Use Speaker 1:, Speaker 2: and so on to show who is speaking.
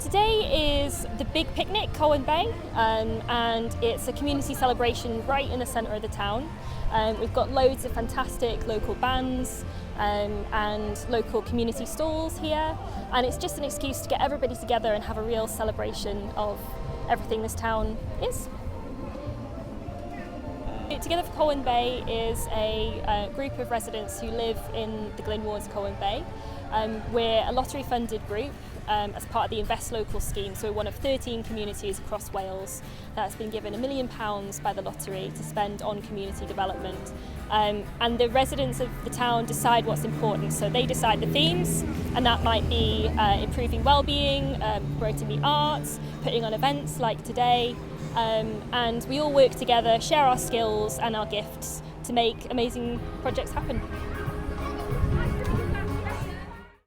Speaker 1: Today is the Big Picnic, Colwyn Bay, and it's a community celebration right in the centre of the town. We've got loads of fantastic local bands and local community stalls here, and it's just an excuse to get everybody together and have a real celebration of everything this town is. Together For Colwyn Bay is a group of residents who live in the Glyn wards Colwyn Bay. We're a lottery-funded group as part of the Invest Local scheme, so we're one of 13 communities across Wales that's been given £1 million by the lottery to spend on community development. And the residents of the town decide what's important, so they decide the themes, and that might be improving well-being, promoting the arts, putting on events like today, and we all work together, share our skills and our gifts to make amazing projects happen.